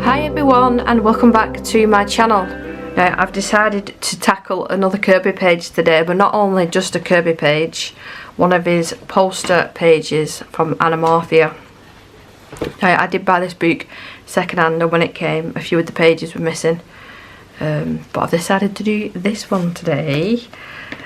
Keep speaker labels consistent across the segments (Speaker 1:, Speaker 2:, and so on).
Speaker 1: Hi everyone and welcome back to my channel. Now I've decided to tackle another Kerby page today, but not only just a Kerby page, one of his poster pages from Anamorphia. Now I did buy this book second hand, and when it came a few of the pages were missing, but I've decided to do this one today.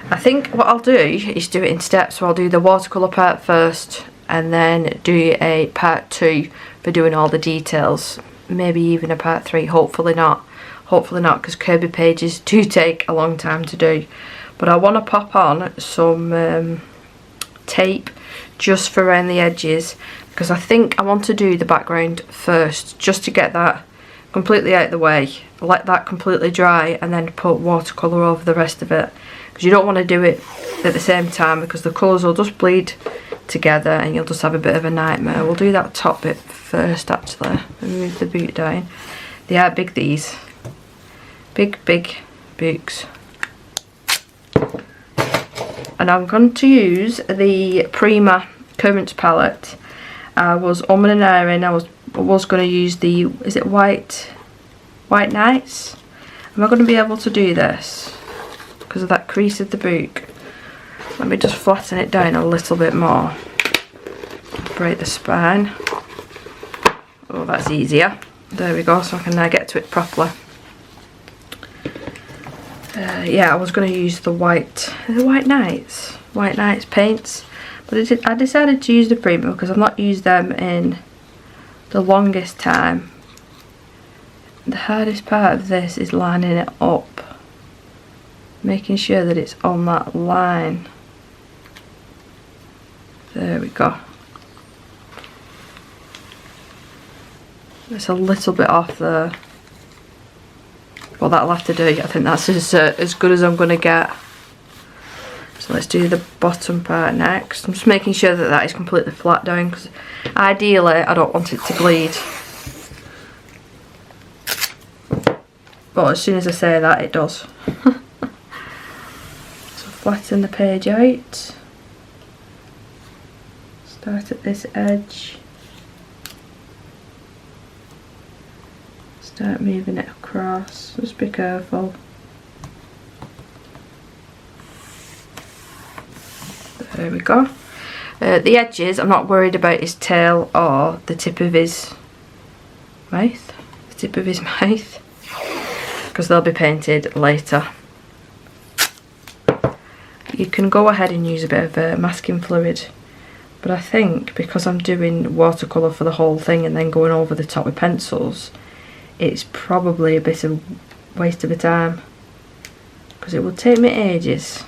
Speaker 1: I think what I'll do is do it in steps, so I'll do the watercolour part first and then do a part 2 for doing all the details. Maybe even a part 3, hopefully not because Kerby pages do take a long time to do. But I want to pop on some tape just for around the edges, because I think I want to do the background first just to get that completely out of the way, let that completely dry, and then put watercolour over the rest of it, because you don't want to do it at the same time because the colours will just bleed together and you'll just have a bit of a nightmare. We'll do that top bit first actually. Move the boot down. They are big, these big books, and I'm going to use the Prima Currents palette. I was umming and ahhing. I was going to use the, is it White Nights? Am I going to be able to do this because of that crease of the book? Let me just flatten it down a little bit more. Break the spine. Oh, that's easier. There we go, so I can now get to it properly. Yeah, I was going to use the White Nights paints, but I decided to use the Prima because I've not used them in the longest time. The hardest part of this is lining it up, making sure that it's on that line. There we go. It's a little bit off there. Well, that'll have to do. I think that's as good as I'm going to get. So let's do the bottom part next. I'm just making sure that that is completely flat down, because ideally I don't want it to bleed. But as soon as I say that, it does. So flatten the page out. Start at this edge. Start moving it across. Just be careful. There we go. The edges, I'm not worried about his tail or the tip of his mouth. Because they'll be painted later. You can go ahead and use a bit of masking fluid, but I think because I'm doing watercolour for the whole thing and then going over the top with pencils, it's probably a bit of waste of a time, because it will take me ages.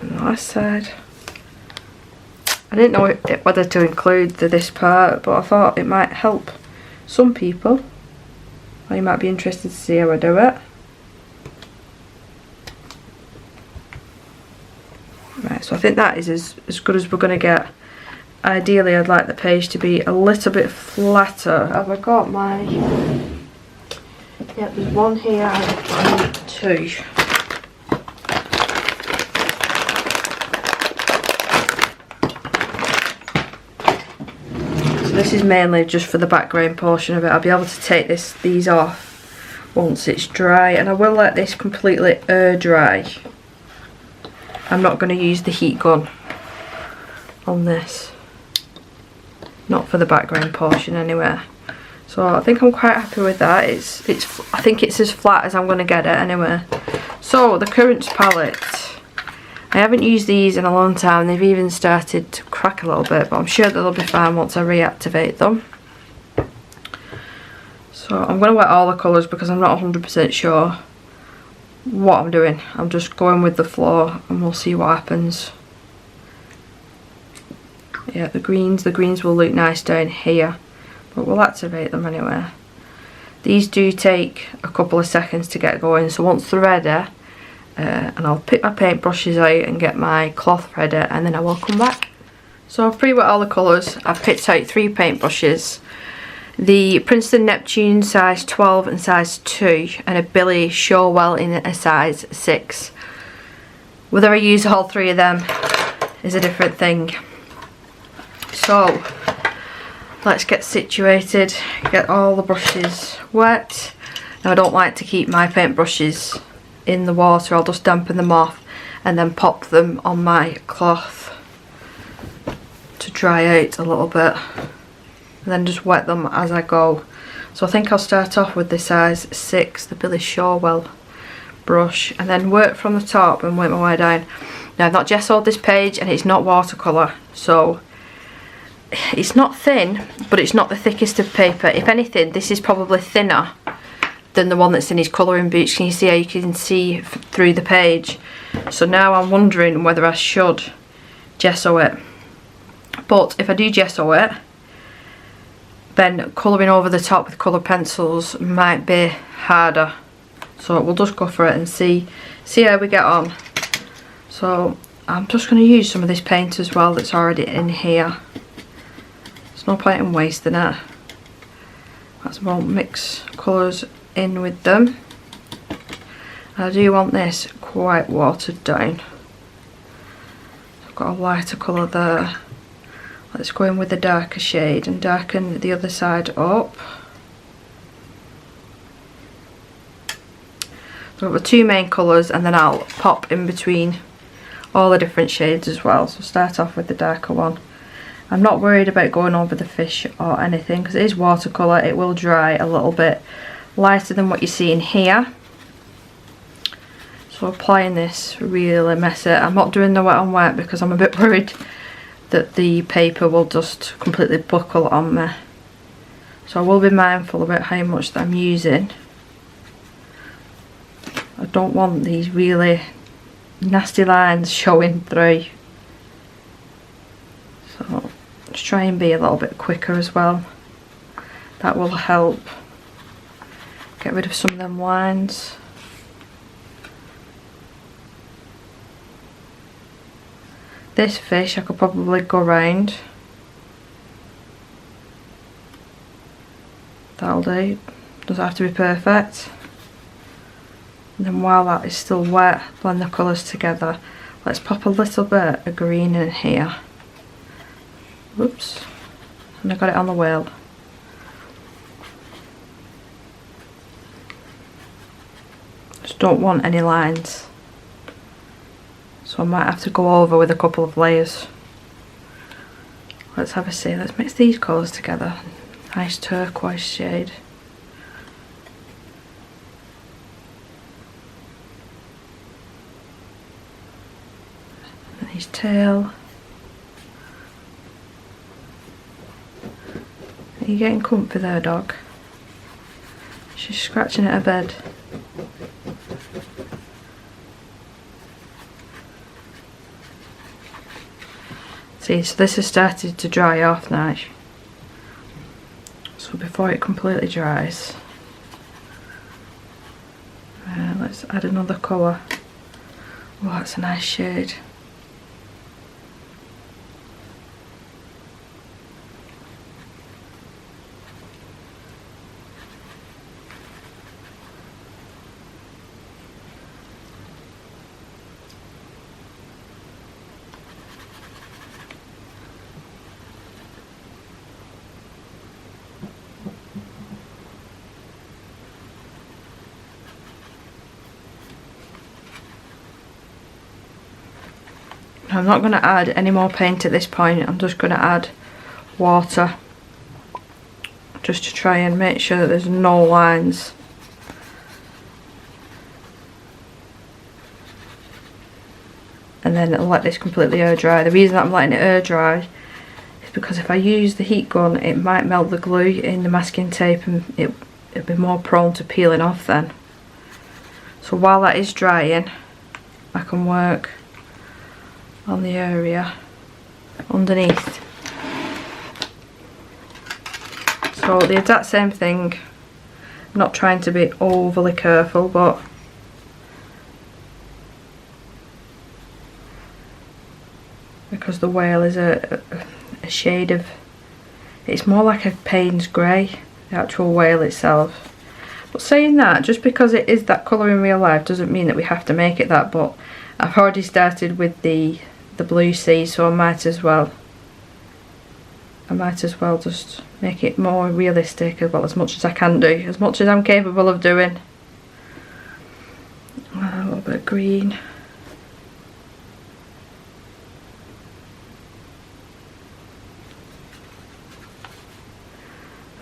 Speaker 1: Last side. I didn't know whether to include this part, but I thought it might help some people, or you might be interested to see how I do it. Right, so I think that is as good as we're going to get. Ideally I'd like the page to be a little bit flatter. Have I got my... Yep, there's one here and two. So this is mainly just for the background portion of it. I'll be able to take these off once it's dry, and I will let this completely air dry. I'm not going to use the heat gun on this, not for the background portion anyway. So I think I'm quite happy with that. I think it's as flat as I'm going to get it anyway. So the Currents palette, I haven't used these in a long time. They've even started to crack a little bit, but I'm sure they'll be fine once I reactivate them. So I'm going to wet all the colours because I'm not 100% sure what I'm doing. I'm just going with the flow and we'll see what happens. Yeah, the greens will look nice down here, but we'll activate them anyway. These do take a couple of seconds to get going, so once they're ready, and I'll pick my paint brushes out and get my cloth ready, and then I will come back. So I've pre-wet all the colours. I've picked out 3 paint brushes. the Princeton Neptune size 12 and size 2, and a Billy Shorewell in a size 6. Whether I use all 3 of them is a different thing. So let's get situated, get all the brushes wet. Now I don't like to keep my paint brushes in the water, I'll just dampen them off and then pop them on my cloth to dry out a little bit, and then just wet them as I go. So I think I'll start off with the size 6, the Billy Shorewell brush, and then work from the top and work my way down. Now I've not gessoed this page and it's not watercolour, so it's not thin, but it's not the thickest of paper. If anything, this is probably thinner than the one that's in his colouring boots. Can you see how you can see through the page? So now I'm wondering whether I should gesso it. But if I do gesso it, then colouring over the top with coloured pencils might be harder. So we'll just go for it and see how we get on. So I'm just going to use some of this paint as well that's already in here. There's no point in wasting it. That's won't mix colours in with them. I do want this quite watered down. I've got a lighter colour there. Let's go in with a darker shade and darken the other side up. So I've got the 2 main colours, and then I'll pop in between all the different shades as well. So start off with the darker one. I'm not worried about going over the fish or anything because it is watercolour. It will dry a little bit lighter than what you see in here. So applying this really mess it. I'm not doing the wet on wet because I'm a bit worried that the paper will just completely buckle on me. So I will be mindful about how much that I'm using. I don't want these really nasty lines showing through. So let's try and be a little bit quicker as well. That will help get rid of some of them lines. This fish I could probably go round. That'll do. Doesn't have to be perfect. And then while that is still wet, blend the colours together. Let's pop a little bit of green in here. Whoops. And I got it on the wheel. Just don't want any lines. So I might have to go over with a couple of layers. Let's have a see. Let's mix these colours together. Nice turquoise shade. And his tail. Are you getting comfy there, dog? She's scratching at her bed. See, so this has started to dry off now. So before it completely dries, let's add another colour. Oh, that's a nice shade. I'm not going to add any more paint at this point. I'm just going to add water just to try and make sure that there's no lines. And then let this completely air dry. The reason I'm letting it air dry is because if I use the heat gun, it might melt the glue in the masking tape and it'll be more prone to peeling off then. So while that is drying, I can work on the area underneath. So the exact same thing. I'm not trying to be overly careful, but because the whale is a shade of, it's more like a Payne's grey. the actual whale itself. But saying that, just because it is that colour in real life doesn't mean that we have to make it that, but I've already started with the blue sea, so I might as well just make it more realistic, well, as much as I can do, as much as I'm capable of doing. A little bit of green.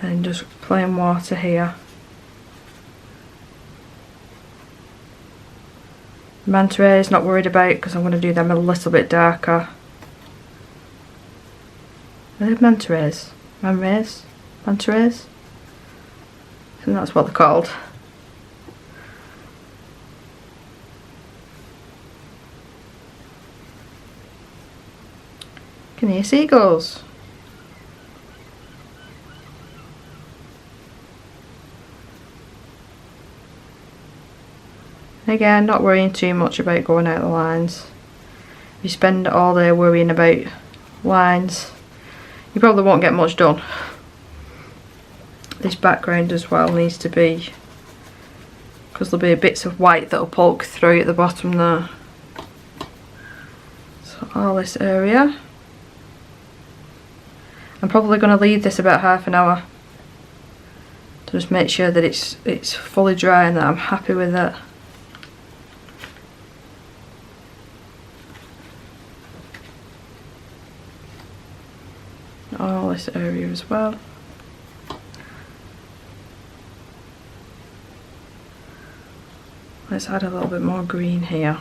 Speaker 1: And just plain water here. Manta rays, not worried about, because I'm going to do them a little bit darker. Are they manta rays? Manta rays? I think that's what they're called. Can you hear seagulls? Again, not worrying too much about going out the lines. If you spend all day worrying about lines, you probably won't get much done. This background as well needs to be, because there'll be bits of white that'll poke through at the bottom there. So all this area. I'm probably going to leave this about half an hour to just make sure that it's fully dry and that I'm happy with it. All this area as well. Let's add a little bit more green here.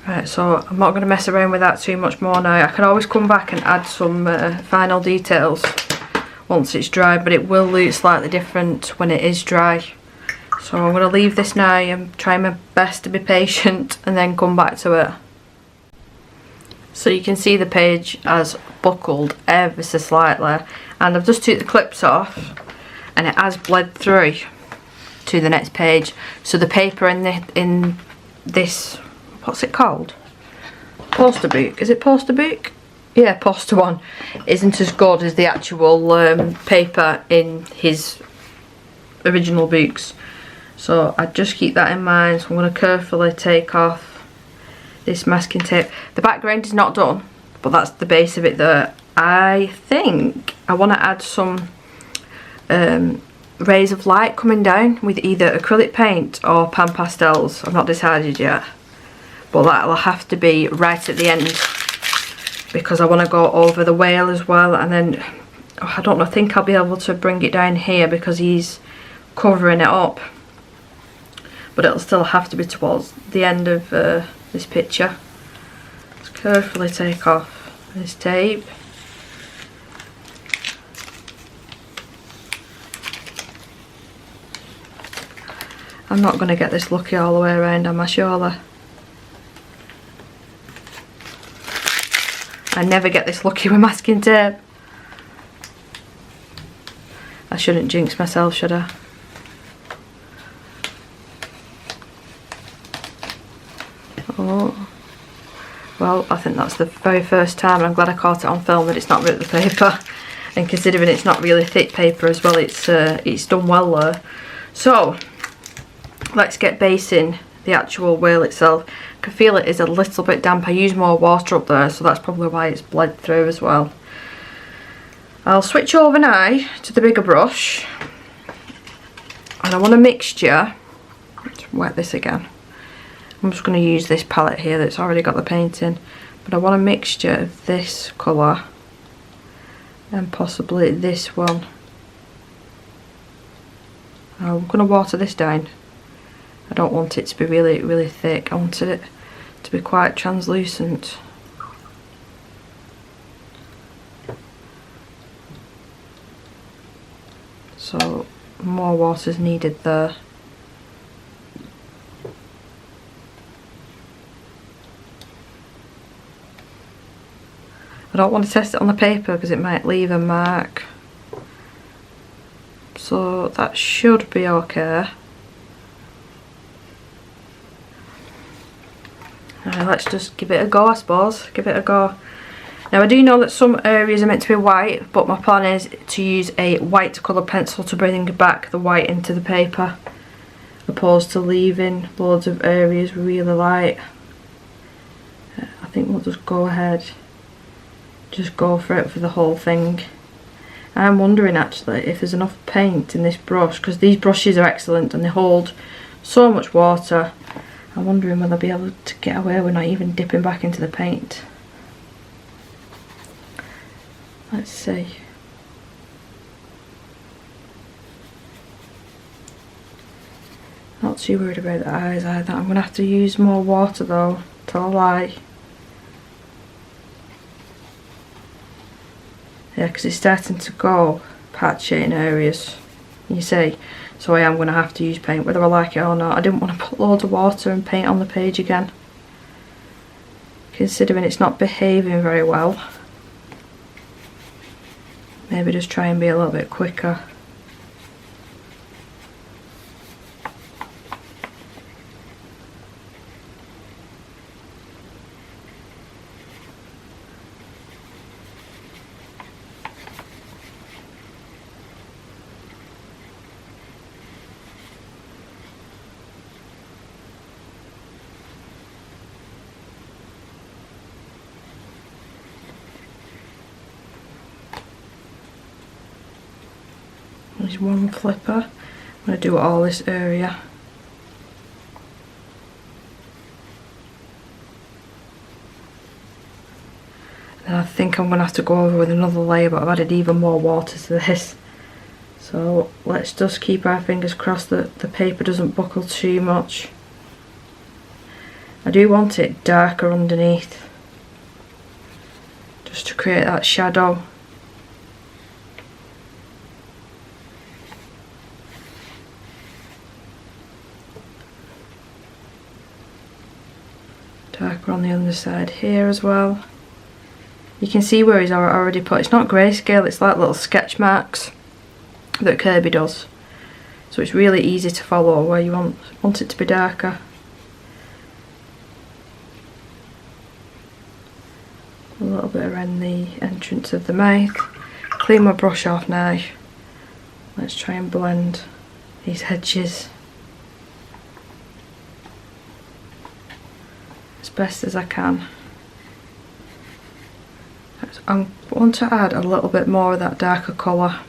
Speaker 1: Right, so I'm not going to mess around with that too much more now. I can always come back and add some final details once it's dry, but it will look slightly different when it is dry. So I'm going to leave this now and try my best to be patient and then come back to it. So you can see the page has buckled ever so slightly, and I've just took the clips off and it has bled through to the next page. So the paper in this, what's it called? Poster book. Is it poster book? Yeah, poster one isn't as good as the actual paper in his original books. So I just keep that in mind. So I'm going to carefully take off this masking tape. The background is not done, but that's the base of it there. I think I want to add some rays of light coming down with either acrylic paint or pan pastels. I've not decided yet, but that'll have to be right at the end because I want to go over the whale as well. And then I don't know, I think I'll be able to bring it down here because he's covering it up, but it'll still have to be towards the end of this picture. Let's carefully take off this tape. I'm not going to get this lucky all the way around, am I, surely? I never get this lucky with masking tape. I shouldn't jinx myself, should I? Oh. Well, I think that's the very first time, and I'm glad I caught it on film that it's not ripped the paper. And considering it's not really thick paper as well, it's done well there. So let's get basing the actual whale itself. I can feel it is a little bit damp. I use more water up there, so that's probably why it's bled through as well. I'll switch over now to the bigger brush, and I want a mixture. Let's wet this again. I'm just going to use this palette here that's already got the paint in, but I want a mixture of this colour and possibly this one. I'm going to water this down. I don't want it to be really thick. I wanted it to be quite translucent. So more water is needed there. I don't want to test it on the paper because it might leave a mark. so that should be okay. Let's just give it a go, I suppose. Give it a go. Now I do know that some areas are meant to be white, but my plan is to use a white colour pencil to bring back the white into the paper, opposed to leaving loads of areas really light. I think we'll just go ahead, just go for it for the whole thing. I'm wondering actually if there's enough paint in this brush, because these brushes are excellent and they hold so much water. I'm wondering whether I'll be able to get away with not even dipping back into the paint. Let's see. Not too worried about the eyes either. I'm going to have to use more water though, tell a lie. Yeah, because it's starting to go patchy in areas, you see. So I am going to have to use paint whether I like it or not. I didn't want to put loads of water and paint on the page again, considering it's not behaving very well. Maybe just try and be a little bit quicker. There's one flipper. I'm going to do all this area. And I think I'm going to have to go over with another layer, but I've added even more water to this. So let's just keep our fingers crossed that the paper doesn't buckle too much. I do want it darker underneath, just to create that shadow. Darker on the underside here as well. You can see where he's already put, it's not grayscale, it's like little sketch marks that Kerby does. So it's really easy to follow where you want it to be darker. A little bit around the entrance of the mouth. Clean my brush off now. Let's try and blend these edges as best as I can. I want to add a little bit more of that darker colour.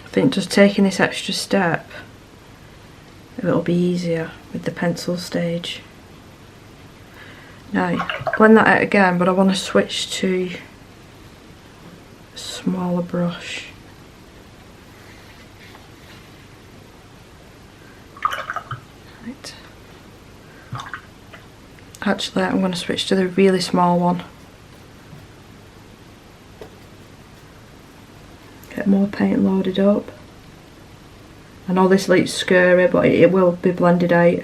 Speaker 1: I think just taking this extra step, it'll be easier with the pencil stage. Now, blend that out again, but I want to switch to a smaller brush. Right. Actually, I'm going to switch to the really small one. Get more paint loaded up. I know this looks scary, but it will be blended out.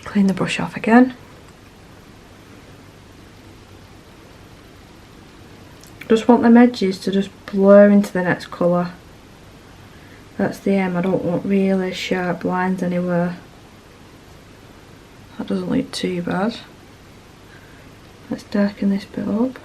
Speaker 1: Clean the brush off again. Just want them edges to just blur into the next colour. That's the aim. I don't want really sharp lines anywhere. That doesn't look too bad. Let's darken this bit up.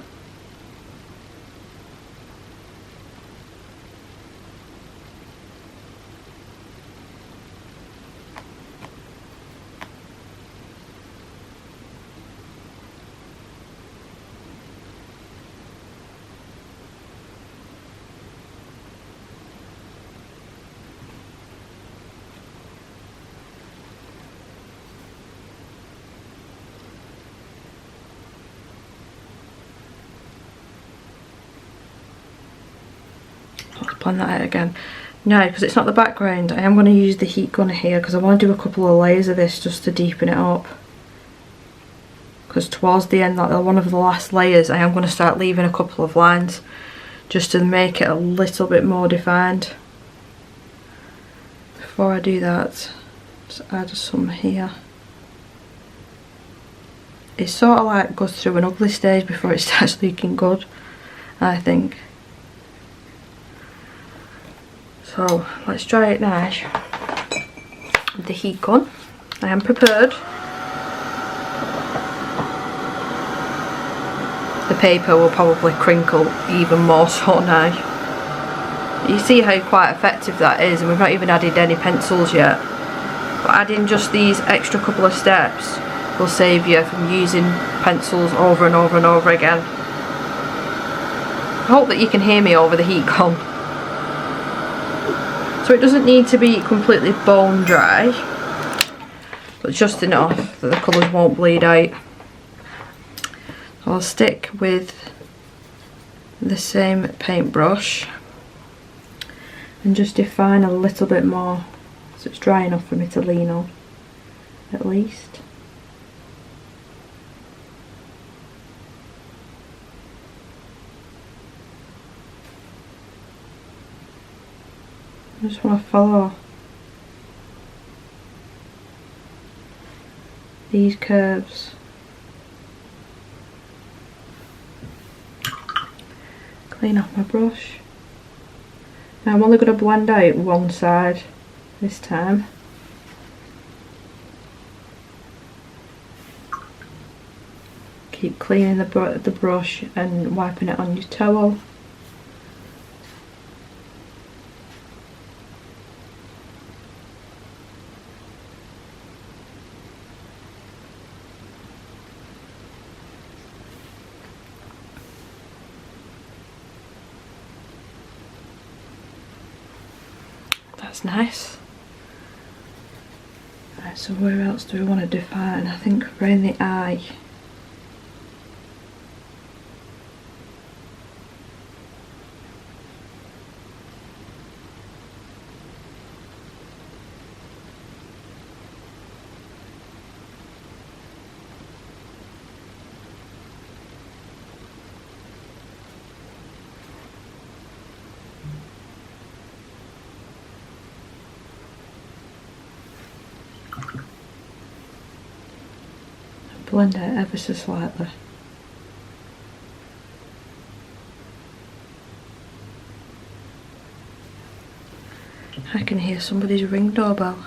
Speaker 1: blend that out again. Now, because it's not the background, I am going to use the heat gun here because I want to do a couple of layers of this just to deepen it up. Because towards the end, like one of the last layers, I am going to start leaving a couple of lines just to make it a little bit more defined. Before I do that, just add some here. It sort of like goes through an ugly stage before it starts looking good, I think. So let's try it now with the heat gun. I am prepared. The paper will probably crinkle even more so now. You see how quite effective that is, and we've not even added any pencils yet. But adding just these extra couple of steps will save you from using pencils over and over and over again. I hope that you can hear me over the heat gun. So it doesn't need to be completely bone dry, but just enough that the colours won't bleed out. So I'll stick with the same paintbrush and just define a little bit more so it's dry enough for me to lean on, at least. I just want to follow these curves. Clean off my brush. Now I'm only going to blend out one side this time. Keep cleaning the brush and wiping it on your towel. That's nice. Right, so where else do we want to define? I think around the eye. Blend it ever so slightly. I can hear somebody's ring doorbell.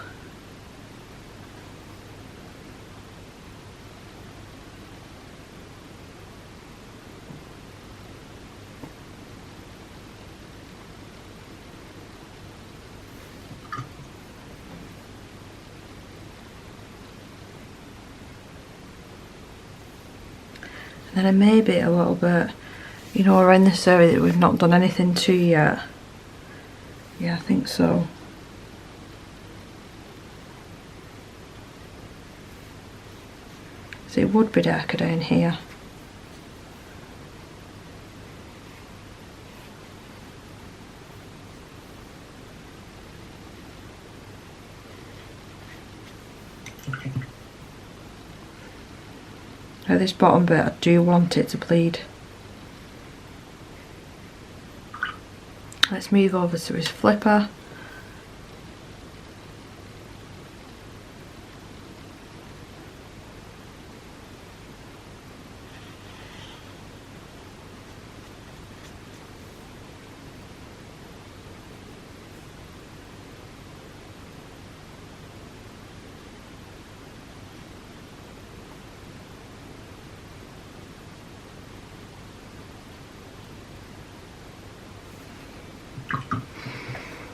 Speaker 1: And then maybe a little bit, you know, around this area that we've not done anything to yet. Yeah, I think so. So it would be darker down here. Now this bottom bit, I do want it to bleed. Let's move over to his flipper.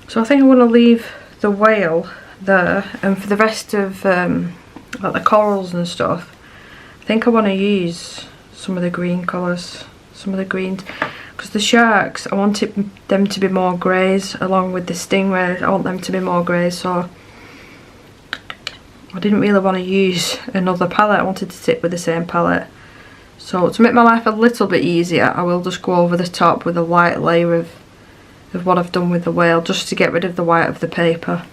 Speaker 1: So I think I want to leave the whale there, and for the rest of like the corals and stuff, I think I want to use some of the green colours, some of the greens, because the sharks, I want them to be more greys, along with the stingrays, I want them to be more greys, so I didn't really want to use another palette, I wanted to stick with the same palette. So to make my life a little bit easier, I will just go over the top with a light layer of of what I've done with the whale, just to get rid of the white of the paper.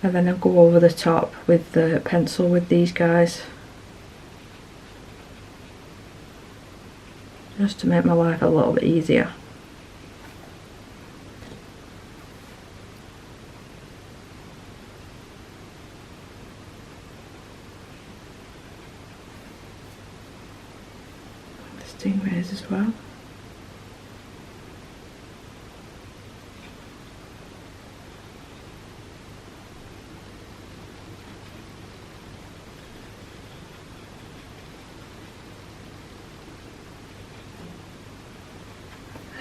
Speaker 1: And then I'll go over the top with the pencil with these guys, just to make my life a little bit easier. The stingrays as well.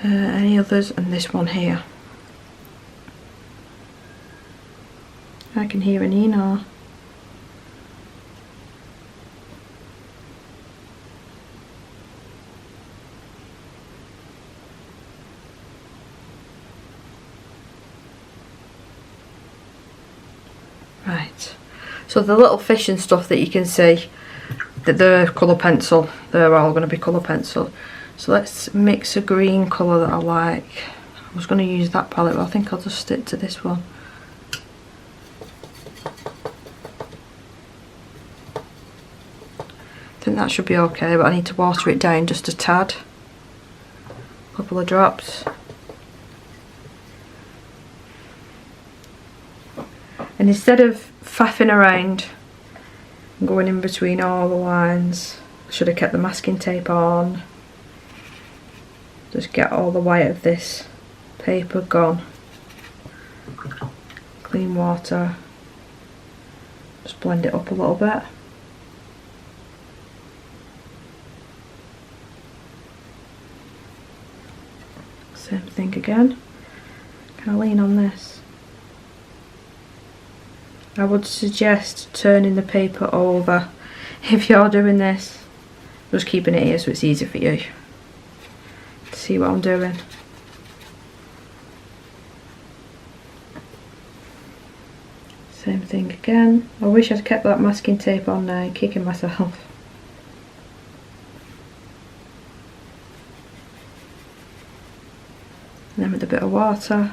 Speaker 1: Any others? And this one here. I can hear an Eno. Right, so the little fish and stuff that you can see, that they're colour pencil, they're all going to be colour pencil. So let's mix a green colour that I like. I was going to use that palette, but I think I'll just stick to this one. I think that should be okay, but I need to water it down just a tad. A couple of drops. And instead of faffing around and going in between all the lines, I should have kept the masking tape on. Just get all the white of this paper gone. Clean water. Just blend it up a little bit. Same thing again. Can I lean on this? I would suggest turning the paper over if you're doing this. Just keeping it here so it's easy for you. See what I'm doing. Same thing again. I wish I'd kept that masking tape on now, kicking myself. And then with a bit of water.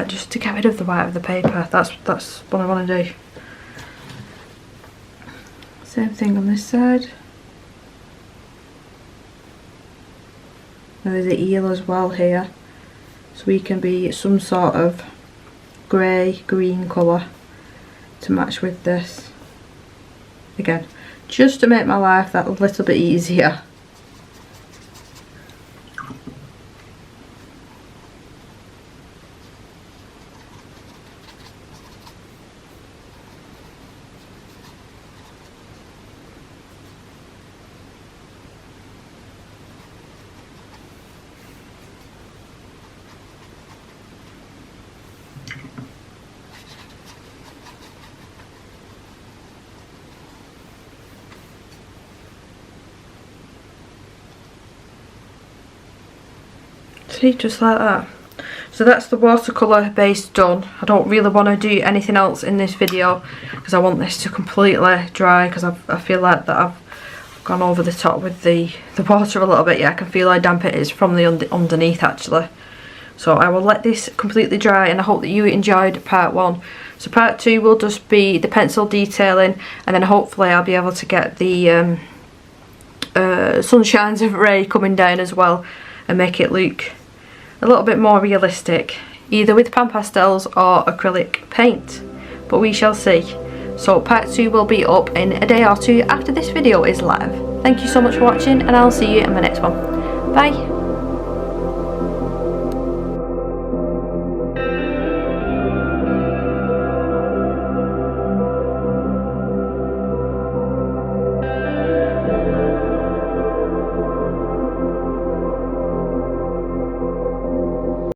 Speaker 1: Just to get rid of the white of the paper. That's what I want to do. Same thing on this side. Now there's the eel as well here, so we can be some sort of grey green colour to match with this. Again, just to make my life that little bit easier. See, just like that. So that's the watercolour base done. I don't really want to do anything else in this video because I want this to completely dry, because I feel like that I've gone over the top with the water a little bit. Yeah, I can feel how damp it is from the underneath actually. So I will let this completely dry, and I hope that you enjoyed part 1. So part 2 will just be the pencil detailing, and then hopefully I'll be able to get the sunshines of Ray coming down as well and make it look a little bit more realistic, either with pan pastels or acrylic paint, but we shall see. So part 2 will be up in a day or two after this video is live. Thank you so much for watching, and I'll see you in my next one. Bye.